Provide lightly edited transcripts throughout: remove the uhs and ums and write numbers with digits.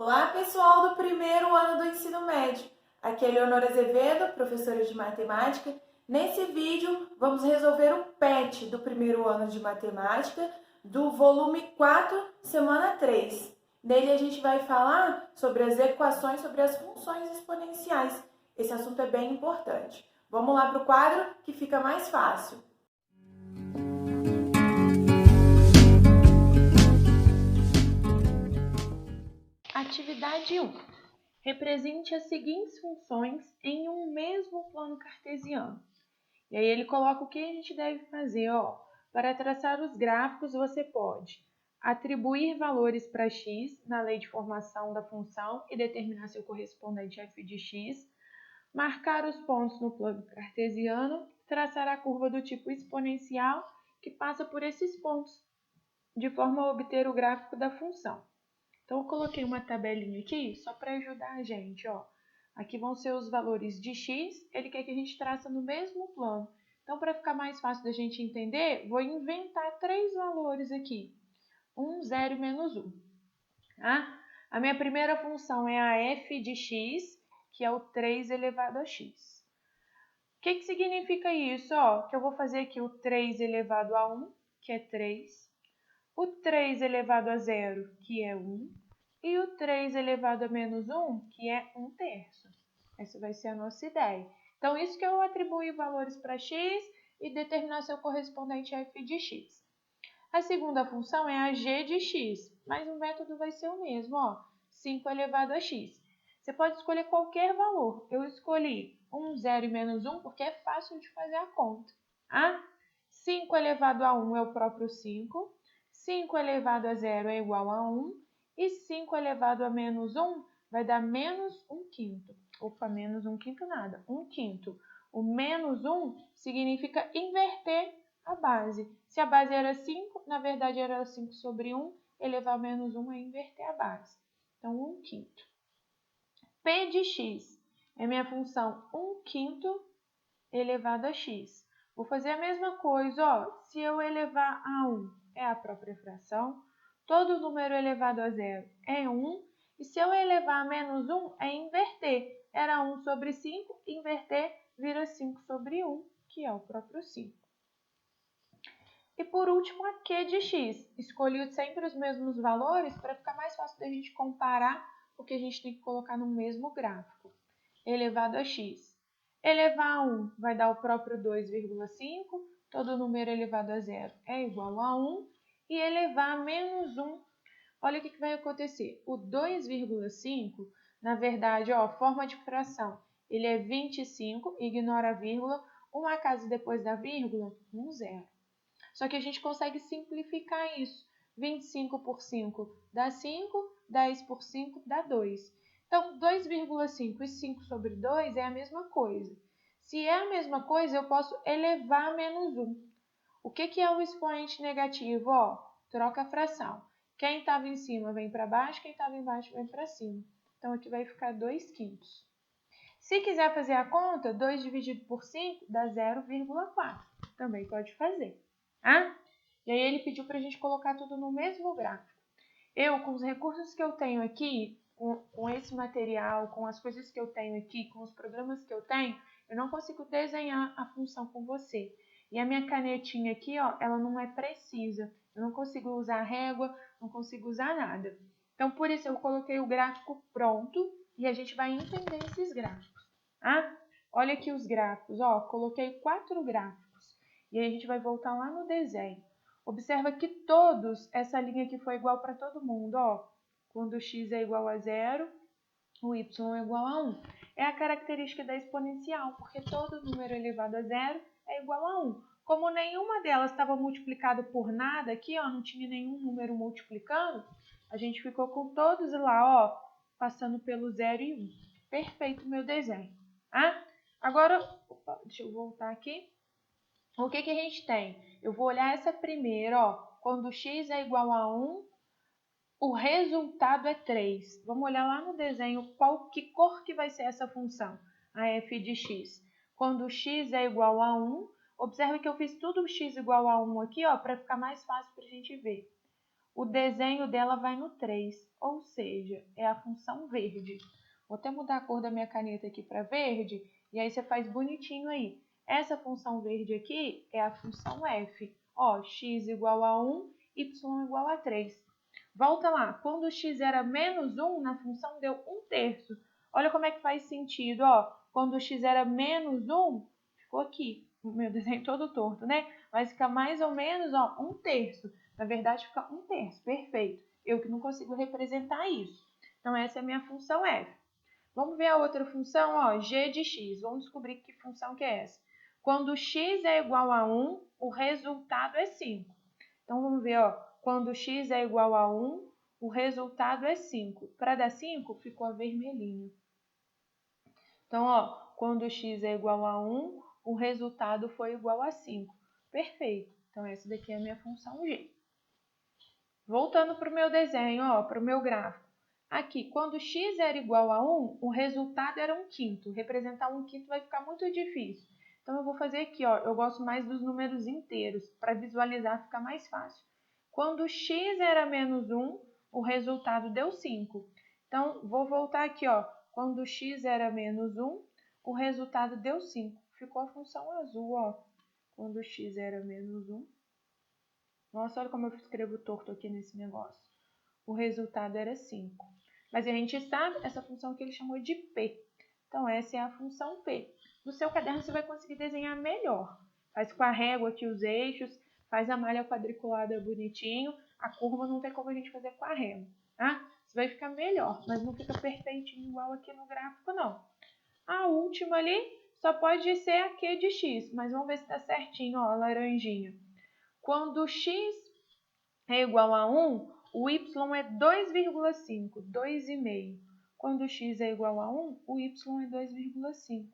Olá, pessoal do primeiro ano do ensino médio. Aqui é Leonora Azevedo, professora de matemática. Nesse vídeo, vamos resolver o PET do primeiro ano de matemática, do volume 4, semana 3. Nele a gente vai falar sobre as equações, sobre as funções exponenciais. Esse assunto é bem importante. Vamos lá para o quadro que fica mais fácil. Atividade 1. Represente as seguintes funções em um mesmo plano cartesiano. E aí ele coloca o que a gente deve fazer. Para traçar os gráficos, você pode atribuir valores para x na lei de formação da função e determinar seu correspondente f de x, marcar os pontos no plano cartesiano, traçar a curva do tipo exponencial que passa por esses pontos, de forma a obter o gráfico da função. Então, eu coloquei uma tabelinha aqui só para ajudar a gente. Aqui vão ser os valores de x, ele quer que a gente traça no mesmo plano. Então, para ficar mais fácil da gente entender, vou inventar 3 valores aqui. 1, 0 e menos 1. Tá? A minha primeira função é a f de x, que é o 3 elevado a x. O que significa isso? Que eu vou fazer aqui o 3 elevado a 1, que é 3. O 3 elevado a 0, que é 1. E o 3 elevado a menos 1, que é 1/3. Essa vai ser a nossa ideia. Então, isso que eu atribuir valores para x e determinar seu correspondente a f de x. A segunda função é a g de x, mas o método vai ser o mesmo, 5 elevado a x. Você pode escolher qualquer valor. Eu escolhi 1, 0 e menos 1 porque é fácil de fazer a conta. 5 elevado a 1 é o próprio 5. 5 elevado a 0 é igual a 1. E 5 elevado a menos 1 vai dar menos 1/5. Opa, menos 1/5 nada, 1/5. O menos 1 significa inverter a base. Se a base era 5, na verdade era 5 sobre 1, elevar a menos 1 é inverter a base. Então, 1/5. P de x é minha função 1/5 elevado a x. Vou fazer a mesma coisa, se eu elevar a 1 é a própria fração, todo número elevado a 0 é 1, e se eu elevar a menos 1 é inverter. Era 1 sobre 5, inverter vira 5 sobre 1, que é o próprio 5. E por último, a q de x. Escolhi sempre os mesmos valores para ficar mais fácil da gente comparar o que a gente tem que colocar no mesmo gráfico. Elevado a x. Elevar a 1 vai dar o próprio 2,5, todo número elevado a 0 é igual a 1, e elevar a menos 1, olha o que vai acontecer. O 2,5, na verdade, forma de fração, ele é 25, ignora a vírgula, uma casa depois da vírgula, 0. Só que a gente consegue simplificar isso. 25 por 5 dá 5, 10 por 5 dá 2. Então, 2,5 e 5 sobre 2 é a mesma coisa. Se é a mesma coisa, eu posso elevar a menos 1. O que é o expoente negativo? Troca a fração. Quem estava em cima vem para baixo, quem estava embaixo vem para cima. Então, aqui vai ficar 2/5. Se quiser fazer a conta, 2 dividido por 5 dá 0,4. Também pode fazer. E aí ele pediu para a gente colocar tudo no mesmo gráfico. Eu, com os recursos que eu tenho aqui, com esse material, com as coisas que eu tenho aqui, com os programas que eu tenho, eu não consigo desenhar a função com você. E a minha canetinha aqui, ela não é precisa. Eu não consigo usar régua, não consigo usar nada. Então, por isso, eu coloquei o gráfico pronto e a gente vai entender esses gráficos. Olha aqui os gráficos, coloquei 4 gráficos. E aí a gente vai voltar lá no desenho. Observa que todos, essa linha aqui foi igual para todo mundo, Quando x é igual a 0, o y é igual a 1. É a característica da exponencial, porque todo número elevado a 0 é igual a 1. Como nenhuma delas estava multiplicada por nada aqui, não tinha nenhum número multiplicando, a gente ficou com todos lá, passando pelo 0 e 1. Perfeito meu desenho. Agora, deixa eu voltar aqui. O que a gente tem? Eu vou olhar essa primeira, quando x é igual a 1, o resultado é 3. Vamos olhar lá no desenho que cor que vai ser essa função, a f de x. Quando x é igual a 1, observe que eu fiz tudo x igual a 1 aqui, para ficar mais fácil para a gente ver. o desenho dela vai no 3, ou seja, é a função verde. Vou até mudar a cor da minha caneta aqui para verde, e aí você faz bonitinho aí. Essa função verde aqui é a função f. Ó, x igual a 1, y igual a 3. Volta lá, quando x era menos 1, na função deu 1/3. Olha como é que faz sentido, ó. Quando x era menos 1, ficou aqui. O meu desenho todo torto, né? Mas fica mais ou menos, ó, 1/3. Na verdade, fica 1/3, perfeito. Eu que não consigo representar isso. Então, essa é a minha função f. Vamos ver a outra função, ó, g de x. Vamos descobrir que função que é essa. Quando x é igual a 1, o resultado é 5. Então, vamos ver, ó, quando x é igual a 1, o resultado é 5. Para dar 5, ficou a vermelhinho. Então, ó, quando x é igual a 1, o resultado foi igual a 5. Perfeito. Então, essa daqui é a minha função g. Voltando para o meu desenho, para o meu gráfico. Aqui, quando x era igual a 1, o resultado era 1/5. Representar 1/5 vai ficar muito difícil. Então, eu vou fazer aqui, eu gosto mais dos números inteiros. Para visualizar fica mais fácil. Quando x era menos 1, o resultado deu 5. Então, vou voltar aqui, quando x era menos 1, o resultado deu 5. Ficou a função azul, quando x era menos 1. Nossa, olha como eu escrevo torto aqui nesse negócio. O resultado era 5. Mas a gente sabe essa função que ele chamou de P. Então, essa é a função P. No seu caderno, você vai conseguir desenhar melhor. Faz com a régua aqui os eixos, faz a malha quadriculada bonitinho. A curva não tem como a gente fazer com a régua, tá? Você vai ficar melhor, mas não fica perfeitinho igual aqui no gráfico, não. A última ali só pode ser a Q de x, mas vamos ver se está certinho, ó, laranjinha. Quando x é igual a 1, o y é 2,5, 2,5. Quando x é igual a 1, o y é 2,5.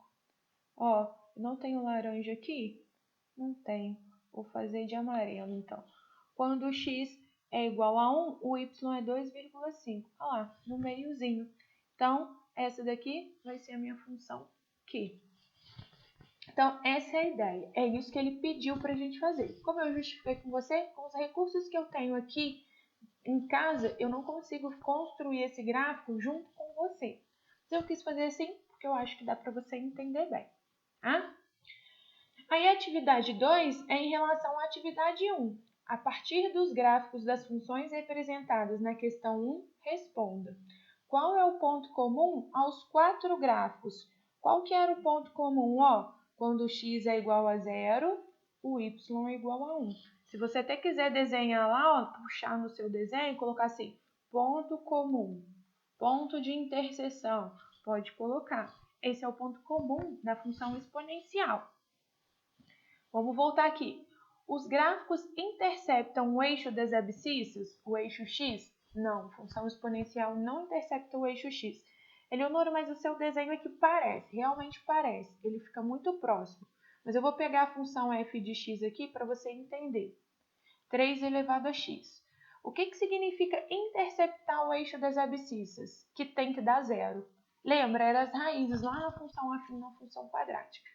Ó, não tenho laranja aqui? Não tenho. Vou fazer de amarelo, então. Quando x é igual a 1, o y é 2,5. Olha lá, no meiozinho. Então, essa daqui vai ser a minha função Q. Então, essa é a ideia. É isso que ele pediu para a gente fazer. Como eu justifiquei com você, com os recursos que eu tenho aqui em casa, eu não consigo construir esse gráfico junto com você. Mas eu quis fazer assim, porque eu acho que dá para você entender bem. Tá? Aí a atividade 2 é em relação à atividade 1. A partir dos gráficos das funções representadas na questão 1, responda. Qual é o ponto comum aos 4 gráficos? Qual que era o ponto comum? Quando x é igual a 0, o y é igual a 1. Se você até quiser desenhar lá, puxar no seu desenho, colocar assim, ponto comum, ponto de interseção, pode colocar. Esse é o ponto comum da função exponencial. Vamos voltar aqui. Os gráficos interceptam o eixo das abscissas, o eixo x? Não, função exponencial não intercepta o eixo x. Eleonora, mas o seu desenho aqui parece, realmente parece, ele fica muito próximo. Mas eu vou pegar a função f de x aqui para você entender. 3 elevado a x. O que significa interceptar o eixo das abscissas? Que tem que dar zero. Lembra, eram as raízes lá na função afim na função quadrática.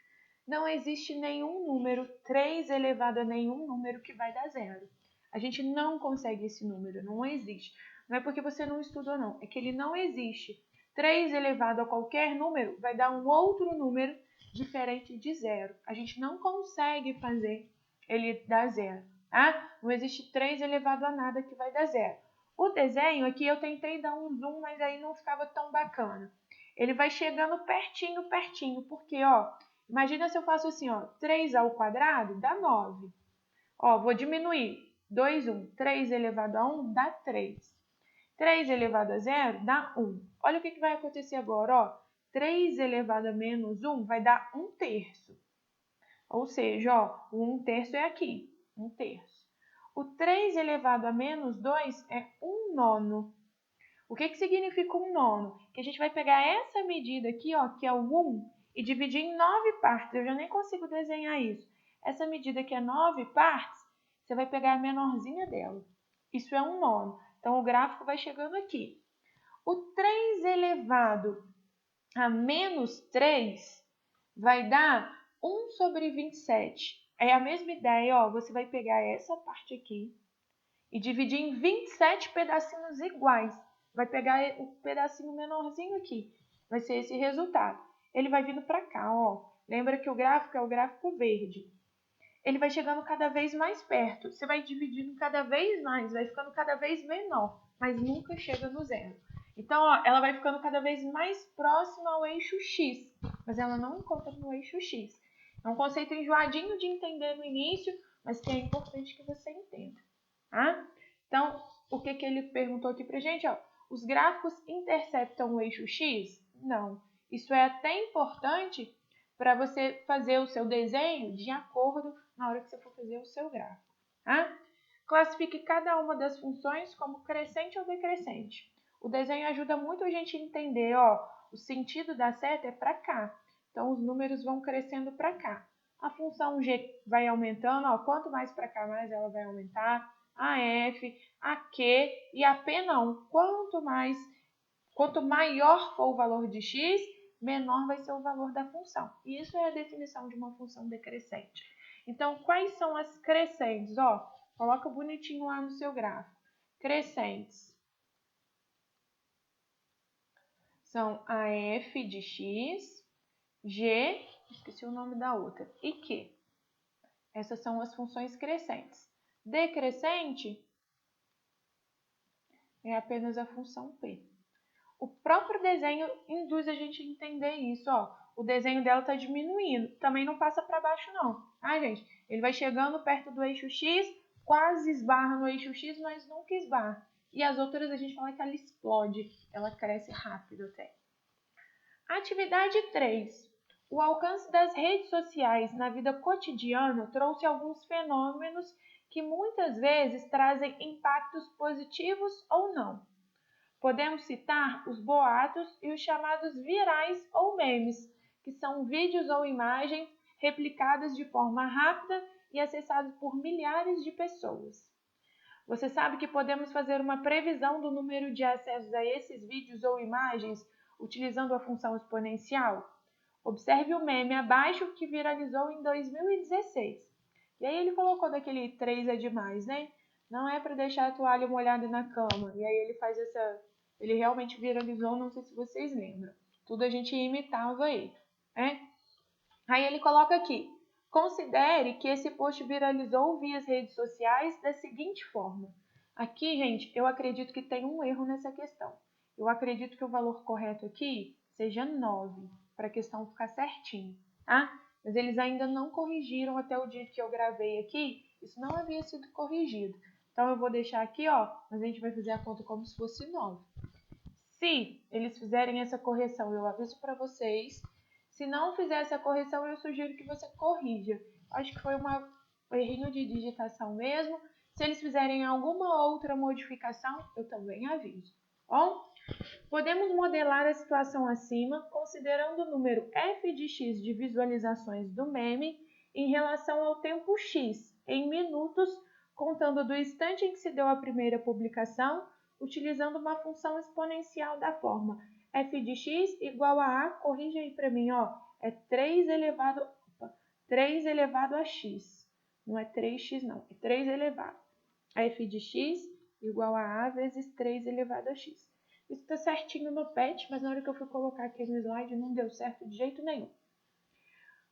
Não existe nenhum número 3 elevado a nenhum número que vai dar zero. A gente não consegue esse número, não existe. Não é porque você não estudou, não. É que ele não existe. 3 elevado a qualquer número vai dar um outro número diferente de zero. A gente não consegue fazer ele dar zero, tá? Não existe 3 elevado a nada que vai dar zero. O desenho aqui eu tentei dar um zoom, mas aí não ficava tão bacana. Ele vai chegando pertinho, pertinho, porque, imagina se eu faço assim, 3 ao quadrado dá 9. Vou diminuir. 2, 1. 3 elevado a 1 dá 3. 3 elevado a 0 dá 1. Olha o que vai acontecer agora, 3 elevado a menos 1 vai dar 1/3. Ou seja, o 1/3 é aqui, 1/3. O 3 elevado a menos 2 é 1/9. O que significa 1/9? Que a gente vai pegar essa medida aqui, que é o 1, e dividir em 9 partes. Eu já nem consigo desenhar isso. Essa medida que é 9 partes, você vai pegar a menorzinha dela. Isso é 1/9. Então, o gráfico vai chegando aqui. O 3 elevado a menos 3 vai dar 1 sobre 27. É a mesma ideia, você vai pegar essa parte aqui e dividir em 27 pedacinhos iguais. Vai pegar o pedacinho menorzinho aqui. Vai ser esse resultado. Ele vai vindo para cá, ó. Lembra que o gráfico é o gráfico verde. Ele vai chegando cada vez mais perto. Você vai dividindo cada vez mais, vai ficando cada vez menor, mas nunca chega no zero. Então, ó, ela vai ficando cada vez mais próxima ao eixo X, mas ela não encontra no eixo X. É um conceito enjoadinho de entender no início, mas que é importante que você entenda. Tá? Então, o que ele perguntou aqui pra gente? Ó, os gráficos interceptam o eixo X? Não. Isso é até importante para você fazer o seu desenho de acordo na hora que você for fazer o seu gráfico. Tá? Classifique cada uma das funções como crescente ou decrescente. O desenho ajuda muito a gente a entender, ó, o sentido da seta é para cá. Então, os números vão crescendo para cá. A função G vai aumentando, ó, quanto mais para cá, mais ela vai aumentar. A F, a Q e a P não. Quanto maior for o valor de x, menor vai ser o valor da função. E isso é a definição de uma função decrescente. Então, quais são as crescentes? Ó, coloca bonitinho lá no seu gráfico. Crescentes são a f de x, g, esqueci o nome da outra, e q. Essas são as funções crescentes. Decrescente é apenas a função p. O próprio desenho induz a gente a entender isso, ó. O desenho dela está diminuindo. Também não passa para baixo, não. Ah, gente? Ele vai chegando perto do eixo X, quase esbarra no eixo X, mas nunca esbarra. E as outras a gente fala que ela explode. Ela cresce rápido até. Atividade 3. O alcance das redes sociais na vida cotidiana trouxe alguns fenômenos que muitas vezes trazem impactos positivos ou não. Podemos citar os boatos e os chamados virais ou memes, que são vídeos ou imagens replicadas de forma rápida e acessados por milhares de pessoas. Você sabe que podemos fazer uma previsão do número de acessos a esses vídeos ou imagens utilizando a função exponencial? Observe o meme abaixo que viralizou em 2016. E aí ele colocou daquele 3 é demais, né? Não é para deixar a toalha molhada na cama. E aí ele faz essa... Ele realmente viralizou, não sei se vocês lembram. Tudo a gente imitava ele, né? Aí ele coloca aqui. Considere que esse post viralizou via as redes sociais da seguinte forma. Aqui, gente, eu acredito que tem um erro nessa questão. Eu acredito que o valor correto aqui seja 9, para a questão ficar certinho, tá? Mas eles ainda não corrigiram até o dia que eu gravei aqui. Isso não havia sido corrigido. Então, eu vou deixar aqui, ó, mas a gente vai fazer a conta como se fosse 9. Se eles fizerem essa correção, eu aviso para vocês. Se não fizer essa correção, eu sugiro que você corrija. Acho que foi um errinho de digitação mesmo. Se eles fizerem alguma outra modificação, eu também aviso. Bom, podemos modelar a situação acima considerando o número f de x de visualizações do meme em relação ao tempo x, em minutos, contando do instante em que se deu a primeira publicação, utilizando uma função exponencial da forma f de x igual a, corrija aí para mim, ó, é 3 elevado a x. Não é 3x não, é 3 elevado. F de x igual a vezes 3 elevado a x. Isso está certinho no PET, mas na hora que eu fui colocar aqui no slide não deu certo de jeito nenhum.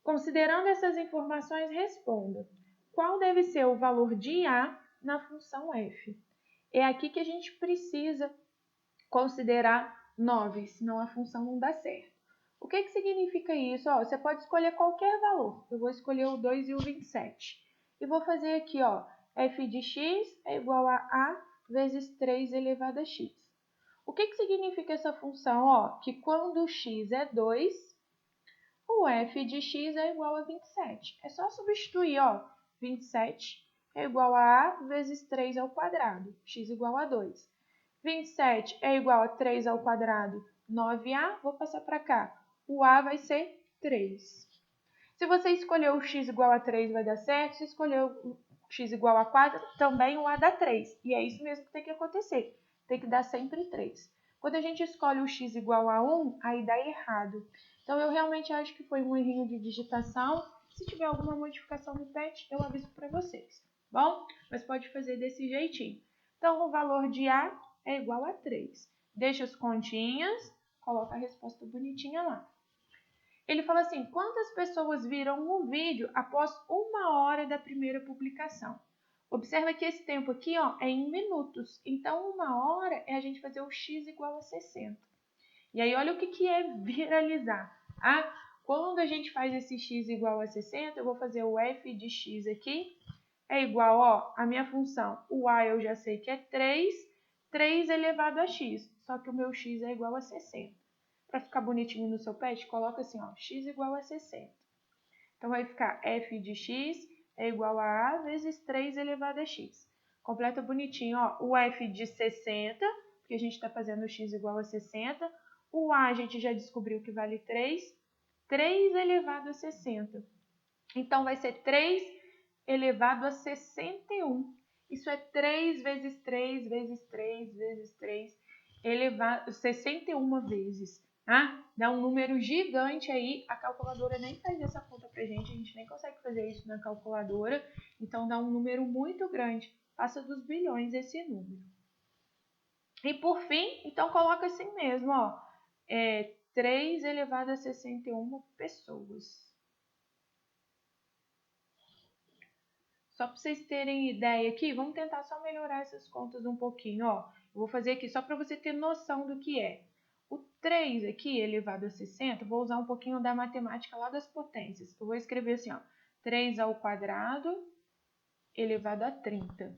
Considerando essas informações, responda. Qual deve ser o valor de A na função f? É aqui que a gente precisa considerar 9, senão a função não dá certo. O que significa isso? Ó, você pode escolher qualquer valor. Eu vou escolher o 2 e o 27. E vou fazer aqui, ó, f de x é igual a vezes 3 elevado a x. O que significa essa função? Ó, que quando x é 2, o f de x é igual a 27. É só substituir, ó, 27 é igual a vezes 3 ao quadrado, x igual a 2. 27 é igual a 3 ao quadrado, 9a, vou passar para cá. O a vai ser 3. Se você escolher o x igual a 3, vai dar certo. Se escolher o x igual a 4, também o a dá 3. E é isso mesmo que tem que acontecer. Tem que dar sempre 3. Quando a gente escolhe o x igual a 1, aí dá errado. Então, eu realmente acho que foi um errinho de digitação. Se tiver alguma modificação no PET, eu aviso para vocês. Bom? Mas pode fazer desse jeitinho. Então, o valor de A é igual a 3. Deixa as continhas, coloca a resposta bonitinha lá. Ele fala assim, quantas pessoas viram o vídeo após 1 hora da primeira publicação? Observa que esse tempo aqui é em minutos. Então, 1 hora é a gente fazer o x igual a 60. E aí, olha o que é viralizar. Quando a gente faz esse x igual a 60, eu vou fazer o f de x aqui. É igual, a minha função, o a eu já sei que é 3 elevado a x. Só que o meu x é igual a 60. Para ficar bonitinho no seu pet, coloca assim, x igual a 60. Então, vai ficar f de x é igual a a vezes 3 elevado a x. Completa bonitinho, o f de 60, porque a gente está fazendo o x igual a 60. O a a gente já descobriu que vale 3. 3 elevado a 60. Então, vai ser 3 elevado a 61. Isso é 3 vezes 3 vezes 3 vezes 3 elevado a 61 vezes. Dá um número gigante aí, a calculadora nem faz essa conta pra gente, a gente nem consegue fazer isso na calculadora, então dá um número muito grande, passa dos bilhões esse número. E por fim, então coloca assim mesmo, 3 elevado a 61 pessoas. Só para vocês terem ideia aqui, vamos tentar só melhorar essas contas um pouquinho, Eu vou fazer aqui só para você ter noção do que é. O 3 aqui, elevado a 60, vou usar um pouquinho da matemática lá das potências. Eu vou escrever assim, 3 ao quadrado elevado a 30.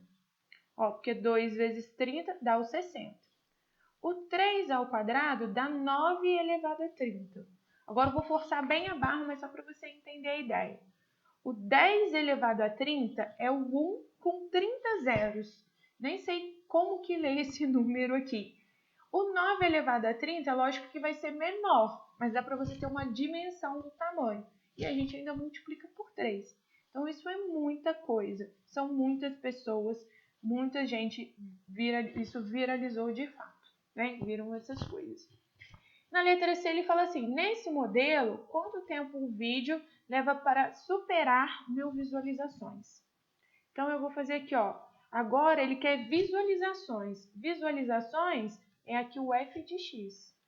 Porque 2 vezes 30 dá o 60. O 3 ao quadrado dá 9 elevado a 30. Agora eu vou forçar bem a barra, mas só para você entender a ideia. O 10 elevado a 30 é o 1 com 30 zeros. Nem sei como que lê esse número aqui. O 9 elevado a 30, é lógico que vai ser menor, mas dá para você ter uma dimensão do tamanho. E a gente ainda multiplica por 3. Então, isso é muita coisa. São muitas pessoas, muita gente, isso viralizou de fato. Viram essas coisas. Na letra C, ele fala assim, nesse modelo, quanto tempo o vídeo leva para superar 1000 visualizações? Então, eu vou fazer aqui, agora ele quer visualizações. Visualizações é aqui o f de x,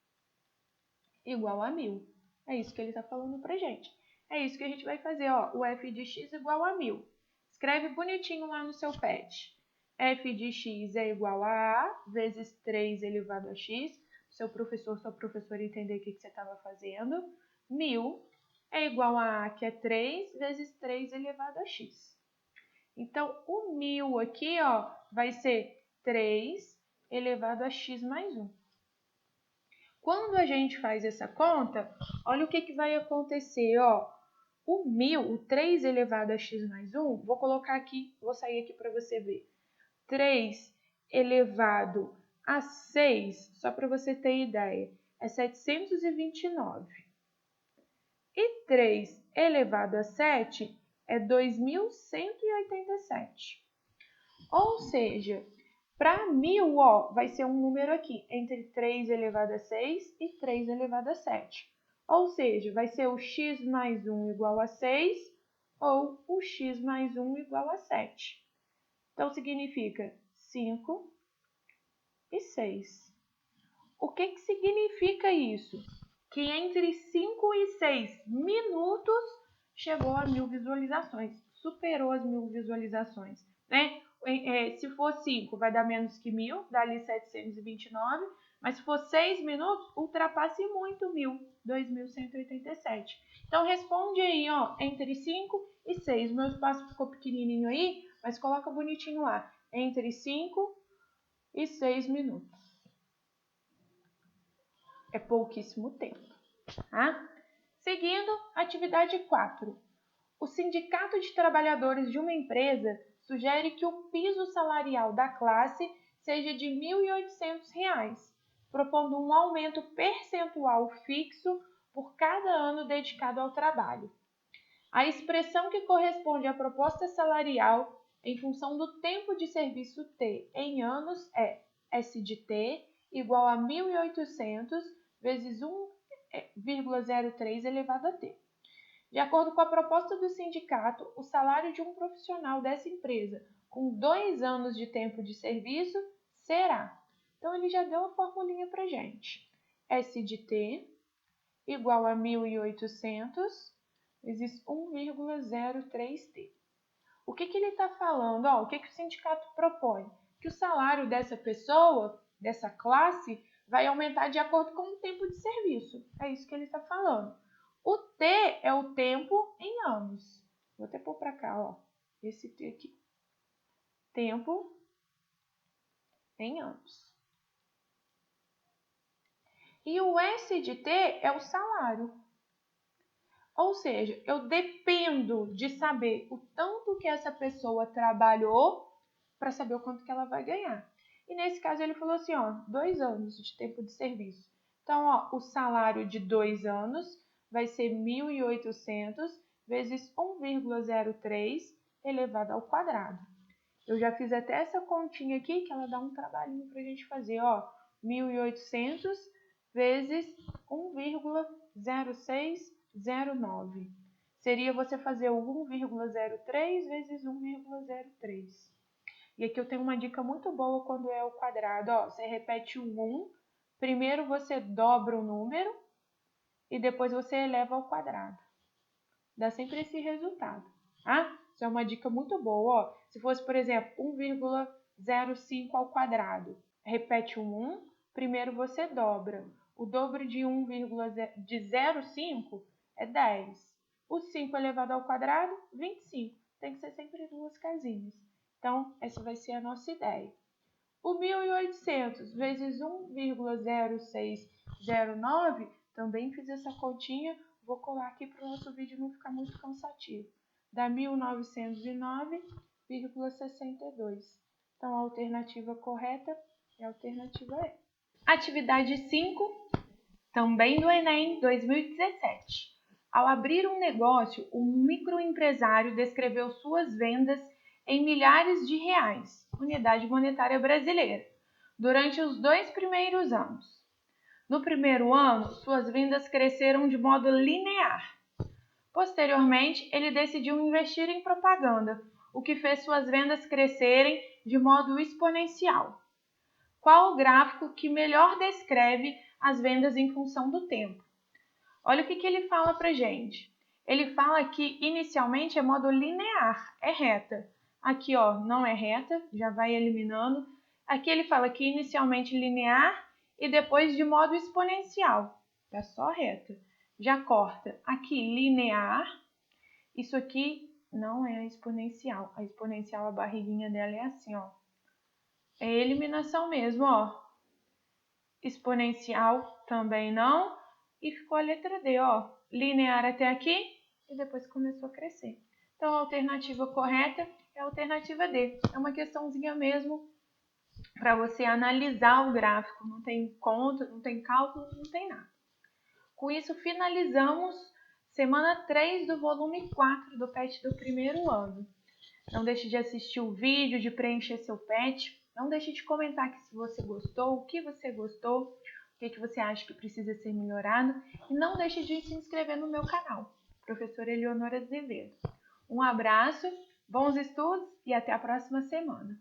igual a 1000. É isso que ele está falando pra gente. É isso que a gente vai fazer, o f de x igual a 1000. Escreve bonitinho lá no seu pad. F de x é igual a A vezes 3 elevado a x. Seu professor, sua professora entender o que você estava fazendo. 1000 é igual a que é 3 vezes 3 elevado a x. Então, o 1000 aqui, vai ser 3 elevado a x mais 1. Quando a gente faz essa conta, olha o que vai acontecer, O 1000, o 3 elevado a x mais 1, vou colocar aqui, vou sair aqui para você ver. 3 elevado a 6, só para você ter ideia, é 729. E 3 elevado a 7 é 2187. Ou seja, para 1000, vai ser um número aqui, entre 3 elevado a 6 e 3 elevado a 7. Ou seja, vai ser o x mais 1 igual a 6 ou o x mais 1 igual a 7. Então, significa 5 e 6. O que significa isso? Que entre 5 e 6 minutos chegou a 1000 visualizações, superou as 1000 visualizações, se for 5, vai dar menos que 1000, dá ali 729, mas se for 6 minutos, ultrapasse muito 1000, 2187. Então, responde aí, entre 5 e 6. Meu espaço ficou pequenininho aí, mas coloca bonitinho lá, entre 5 e 6 minutos. É pouquíssimo tempo. Seguindo, atividade 4. O Sindicato de Trabalhadores de uma empresa sugere que o piso salarial da classe seja de R$ 1.800, propondo um aumento percentual fixo por cada ano dedicado ao trabalho. A expressão que corresponde à proposta salarial em função do tempo de serviço T em anos é S de T igual a 1.800 vezes 1,03 elevado a T. De acordo com a proposta do sindicato, o salário de um profissional dessa empresa com 2 anos de tempo de serviço será. Então, ele já deu a formulinha para gente. S de T igual a 1.800 vezes 1,03T. O que ele está falando? O que o sindicato propõe? Que o salário dessa pessoa, dessa classe, vai aumentar de acordo com o tempo de serviço. É isso que ele está falando. O T é o tempo em anos. Vou até pôr para cá, esse T aqui. Tempo em anos. E o S de T é o salário. Ou seja, eu dependo de saber o tanto que essa pessoa trabalhou para saber o quanto que ela vai ganhar. E nesse caso ele falou assim, 2 anos de tempo de serviço. Então, o salário de 2 anos vai ser 1.800 vezes 1,03 elevado ao quadrado. Eu já fiz até essa continha aqui, que ela dá um trabalhinho para a gente fazer, 1.800 vezes 1,0609. Seria você fazer o 1,03 vezes 1,03. E aqui eu tenho uma dica muito boa quando é o quadrado. Você repete o 1, primeiro você dobra o número e depois você eleva ao quadrado. Dá sempre esse resultado. Isso é uma dica muito boa. Se fosse, por exemplo, 1,05 ao quadrado, repete o 1, primeiro você dobra. O dobro de 0,5 é 10. O 5 elevado ao quadrado, 25. Tem que ser sempre 2 casinhas. Então, essa vai ser a nossa ideia. O 1.800 vezes 1,0609, também fiz essa continha, vou colar aqui para o nosso vídeo não ficar muito cansativo. Dá 1.909,62. Então, a alternativa correta é a alternativa E. Atividade 5, também do Enem 2017. Ao abrir um negócio, o microempresário descreveu suas vendas em milhares de reais, unidade monetária brasileira, durante os 2 primeiros anos. No primeiro ano, suas vendas cresceram de modo linear. Posteriormente, ele decidiu investir em propaganda, o que fez suas vendas crescerem de modo exponencial. Qual o gráfico que melhor descreve as vendas em função do tempo? Olha o que ele fala pra gente. Ele fala que inicialmente é modo linear, é reta. Aqui, não é reta, já vai eliminando. Aqui ele fala que inicialmente linear e depois de modo exponencial. É só reta. Já corta aqui linear. Isso aqui não é a exponencial. A exponencial, a barriguinha dela é assim, É eliminação mesmo, Exponencial também não. E ficou a letra D, linear até aqui e depois começou a crescer. Então, a alternativa correta é a alternativa D. É uma questãozinha mesmo para você analisar o gráfico. Não tem conta, não tem cálculo, não tem nada. Com isso, finalizamos semana 3 do volume 4 do PET do primeiro ano. Não deixe de assistir o vídeo, de preencher seu PET. Não deixe de comentar aqui se você gostou, o que você gostou, o que você acha que precisa ser melhorado. E não deixe de se inscrever no meu canal, Professora Eleonora Azevedo. Um abraço, bons estudos e até a próxima semana.